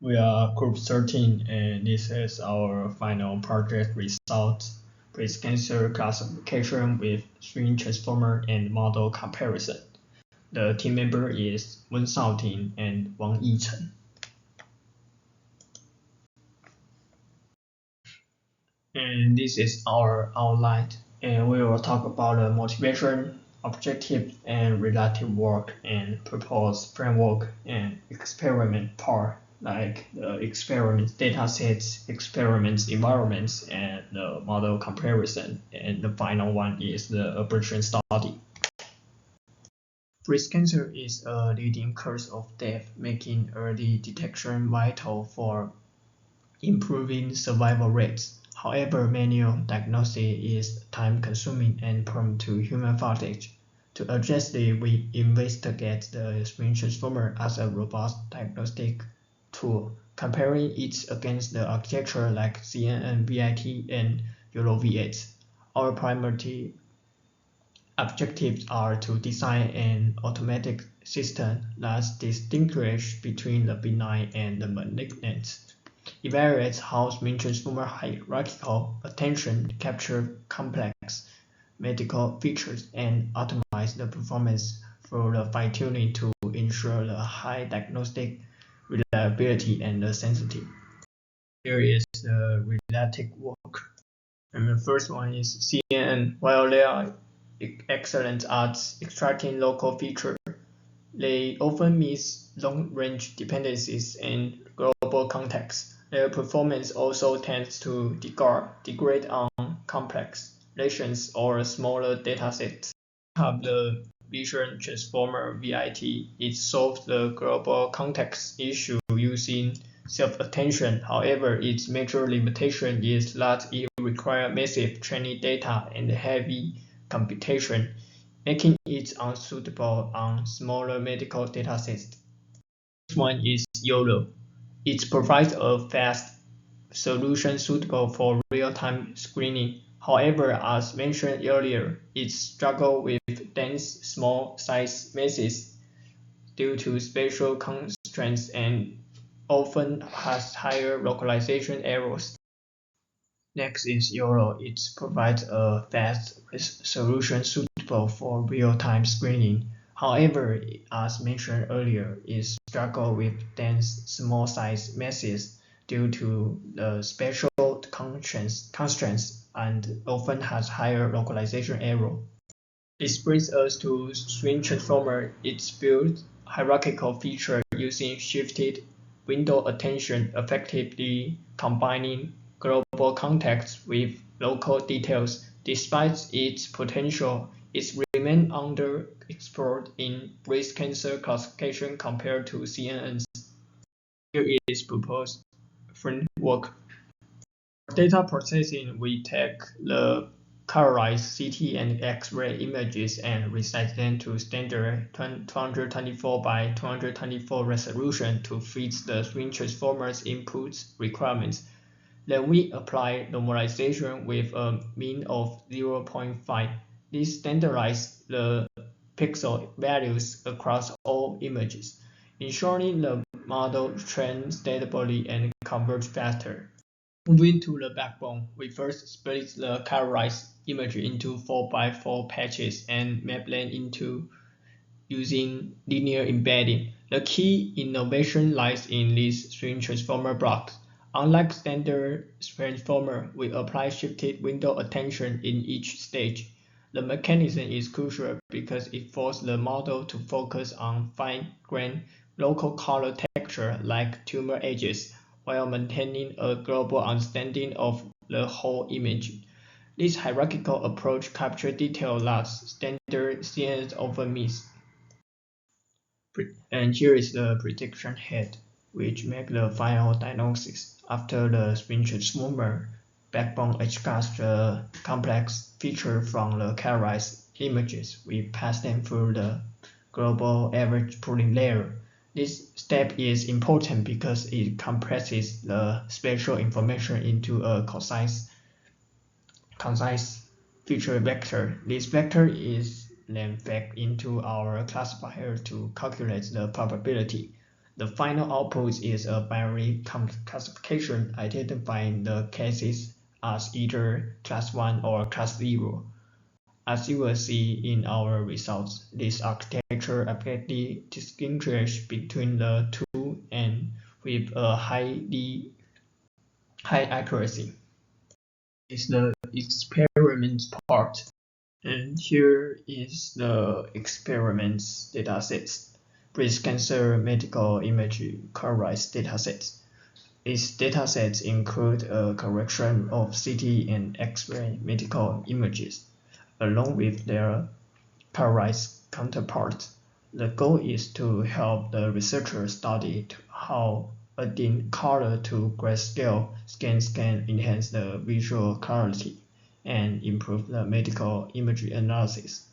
We are group 13 and this is our final project result. Breast cancer classification with Swin transformer and model comparison. The team member is Wen Shaoting and Wang Yichen. And this is our outline. And we will talk about the motivation, objective, and relative work, and proposed framework and experiment part, like the experiment data sets, experiments environments, and the model comparison. And the final one is the abortion study. Breast cancer is a leading cause of death, making early detection vital for improving survival rates. However, manual diagnosis is time-consuming and prone to human fatigue. To address this, we investigate the Swin transformer as a robust diagnostic tool, comparing it against the architecture like CNN VIT and EuroV8. Our primary objectives are to design an automatic system that distinguishes between the benign and the malignant, evaluates how Swin transformer hierarchical attention capture complex medical features, and optimize the performance through the fine-tuning to ensure the high diagnostic reliability and the sensitivity. Here is the relative work. And the first one is CNN. While they are excellent at extracting local features, they often miss long-range dependencies in global context. Their performance also tends to degrade on complex relations or smaller datasets. Have the Vision Transformer (VIT). It solves the global context issue using self-attention. However, its major limitation is that it requires massive training data and heavy computation, making it unsuitable on smaller medical datasets. This one is YOLO. It provides a fast solution suitable for real-time screening. However, as mentioned earlier, it struggles with dense, small-size masses due to spatial constraints and often has higher localization errors. Next is YOLO. It provides a fast solution suitable for real-time screening. However, as mentioned earlier, it struggles with dense, small-size masses due to the spatial constraints and often has higher localization error. This brings us to Swin transformer. It builds hierarchical feature using shifted window attention, effectively combining global context with local details. Despite its potential, it remains underexplored in breast cancer classification compared to CNNs. Here is proposed framework. For data processing, we take the colorized CT and X-ray images and resize them to standard 224 by 224 resolution to fit the Swin transformer's input requirements. Then we apply normalization with a mean of 0.5. This standardizes the pixel values across all images, ensuring the model trains stably and converges faster. Moving to the backbone, we first split the colorized image into 4x4 patches and map them into using linear embedding. The key innovation lies in these Swin transformer blocks. Unlike standard transformer, we apply shifted window attention in each stage. The mechanism is crucial because it forces the model to focus on fine-grained local color texture like tumor edges, while maintaining a global understanding of the whole image. This hierarchical approach captures detail that standard CNNs often miss. And here is the prediction head, which makes the final diagnosis. After the Swin transformer, backbone extracts the complex feature from the colorized images. We pass them through the global average pooling layer. This step is important because it compresses the spatial information into a concise feature vector. This vector is then fed into our classifier to calculate the probability. The final output is a binary classification identifying the cases as either class 1 or class 0. As you will see in our results, this architecture apparently distinguishes between the two and with a high accuracy. Is the experiment part, and here is the experiments datasets. Breast cancer medical imaging colorized datasets. These datasets include a collection of CT and X-ray medical images, along with their colorized counterparts. The goal is to help the researcher study how adding color to grayscale scans can enhance the visual clarity and improve the medical imagery analysis.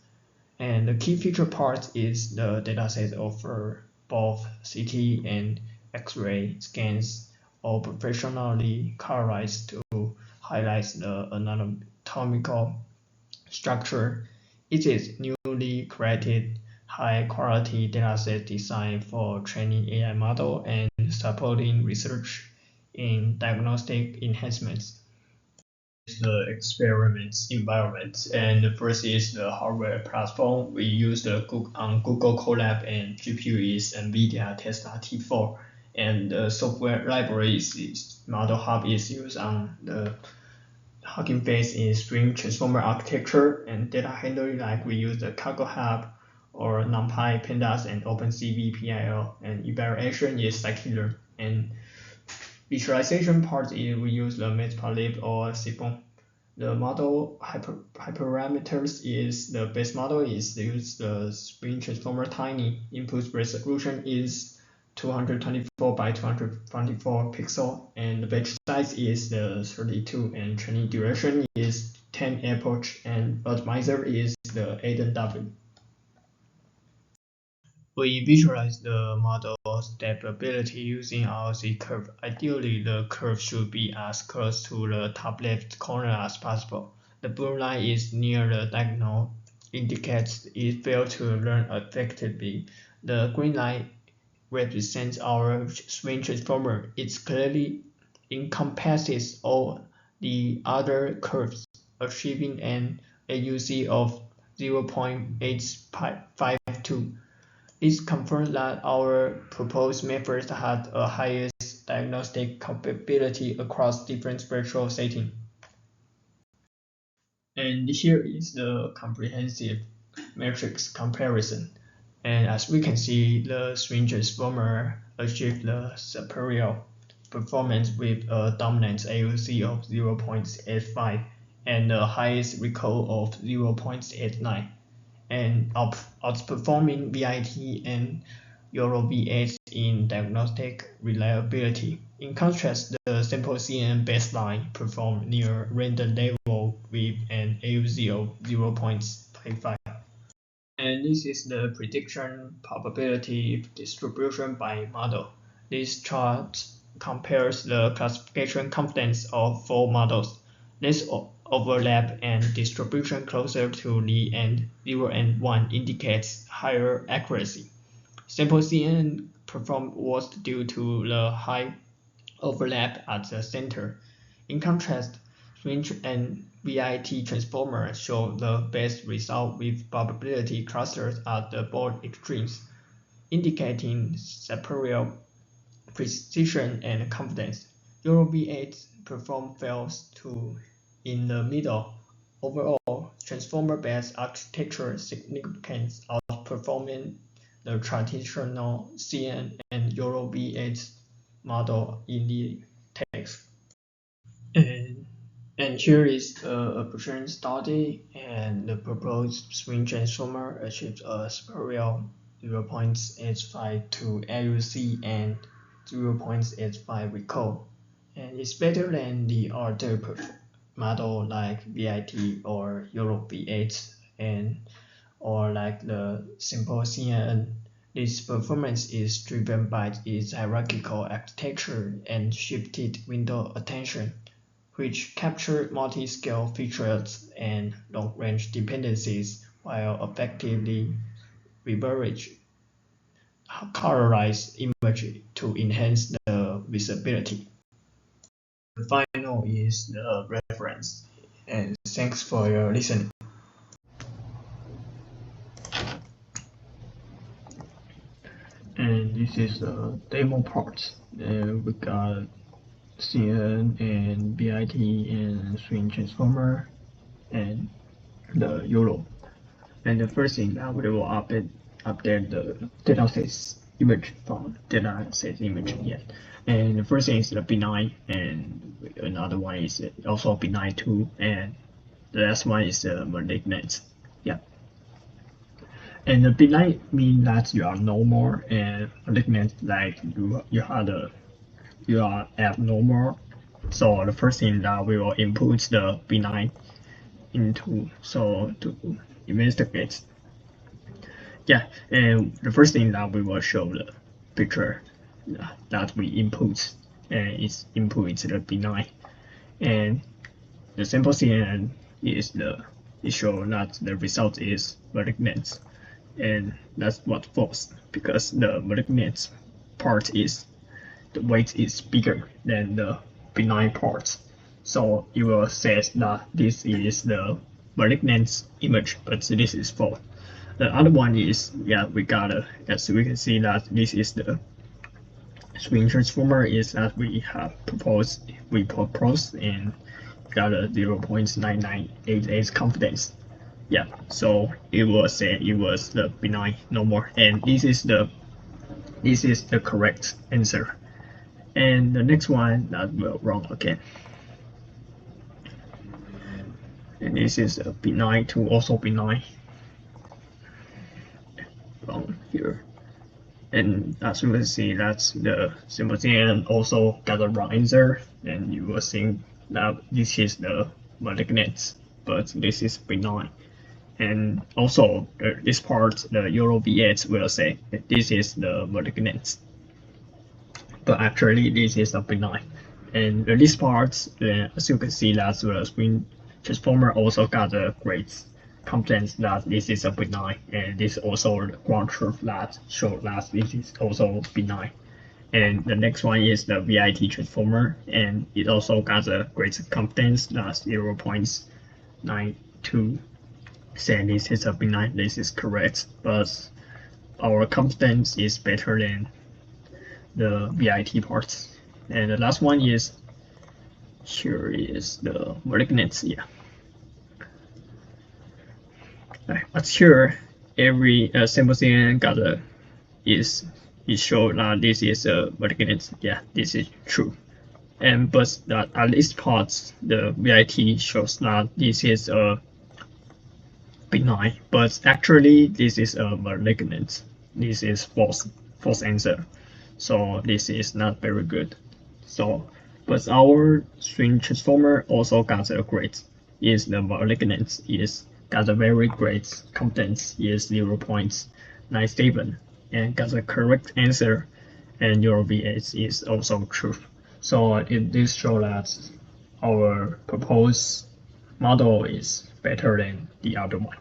And the key feature part is the dataset offer both CT and X-ray scans, all professionally colorized to highlight the anatomical structure. It is newly created high-quality dataset designed for training AI model and supporting research in diagnostic enhancements. The experiments environment, and the first is the hardware platform. We use the Google Colab, and GPU is NVIDIA Tesla T4, and the software libraries is Model Hub is used on the Hugging Face is Swin transformer architecture, and data handling like we use the Cargo Hub or NumPy, Pandas, and OpenCV PIL, and evaluation is scikit-learn, and visualization part is we use the Matplotlib or Seaborn. The model hyperparameters is the base model is use the Swin transformer tiny. Input resolution is 224 by 224 pixel, and the batch size is the 32, and training duration is 10 epoch, and optimizer is the AdenW. We visualize the model's stability using our Z-curve. Ideally, the curve should be as close to the top left corner as possible. The blue line is near the diagonal, indicates it failed to learn effectively. The green line represents our Swin transformer. It clearly encompasses all the other curves, achieving an AUC of 0.852. This confirms that our proposed methods had a highest diagnostic capability across different spectral settings. And here is the comprehensive matrix comparison. And as we can see, the Swin transformer achieved the superior performance with a dominant AUC of 0.85 and the highest recall of 0.89. And outperforming VIT and Euro V8 in diagnostic reliability. In contrast, the sample CNN baseline performed near random level with an AUC of 0.35. And this is the prediction probability distribution by model. This chart compares the classification confidence of 4 models. This overlap and distribution closer to the end 0 and 1 indicates higher accuracy. Sample CNN performed worse due to the high overlap at the center. In contrast, Swin and VIT transformer show the best result with probability clusters at the both extremes, indicating superior precision and confidence. Euro V8 performed fails to in the middle. Overall, transformer-based architecture significantly outperforming the traditional CN and Euro V8 model in the text. And here is a Persian study, and the proposed Swin transformer achieves a superior 0.85 to AUC and 0.85 recall, and it's better than the other model like VIT or Euro V8 and or like the simple CNN. This performance is driven by its hierarchical architecture and shifted window attention, which capture multi-scale features and long-range dependencies while effectively leverage colorized image to enhance the visibility. The final is the reference, and thanks for your listening. And this is the demo part. We got Swin and BIT and Swin transformer and the YOLO. And the first thing that we will update the dataset image from dataset image. Yeah. And the first thing is the B9, and another one is also B9 too, and the last one is the malignant. Yeah. And the B9 means that you are normal, and malignant like you are abnormal. So the first thing that we will input the B9 into to investigate. Yeah, and the first thing that we will show the picture that we input, and it's input the B9, and the sample CNN is it show that the result is malignant, and that's what false, because the malignant part is the weight is bigger than the benign part. So it will say that this is the malignant image, but this is false. The other one is, yeah, we got as we can see that this is the Swin transformer is that we proposed and got a 0.9988 confidence. Yeah, so it will say it was the benign no more, and this is the correct answer. And the next one that will wrong again. And this is a benign to also benign. Wrong here. And as you can see, that's the simultaneous also got the wrong answer, and you will think that this is the malignant, but this is benign. And also this part, the Euro V8 will say that this is the malignant, but actually this is a benign. And this part, as you can see, that the Swin transformer also got a great confidence that this is a benign, and this also the ground truth that show that this is also benign. And the next one is the VIT transformer, and it also got a great confidence that 0.92 say this is a benign. This is correct, but our confidence is better than the VIT parts. And the last one is here is the malignant. Yeah. But here every sample CNN got a is show that this is a malignant. Yeah, this is true. And but that at least parts the VIT shows that this is a benign, but actually this is a malignant. This is false answer. So this is not very good. So, but our Swin transformer also got a great. Is the malignant is got a very great confidence is 0.97, and got a correct answer, and your V8 is also true. So this shows that our proposed model is better than the other one.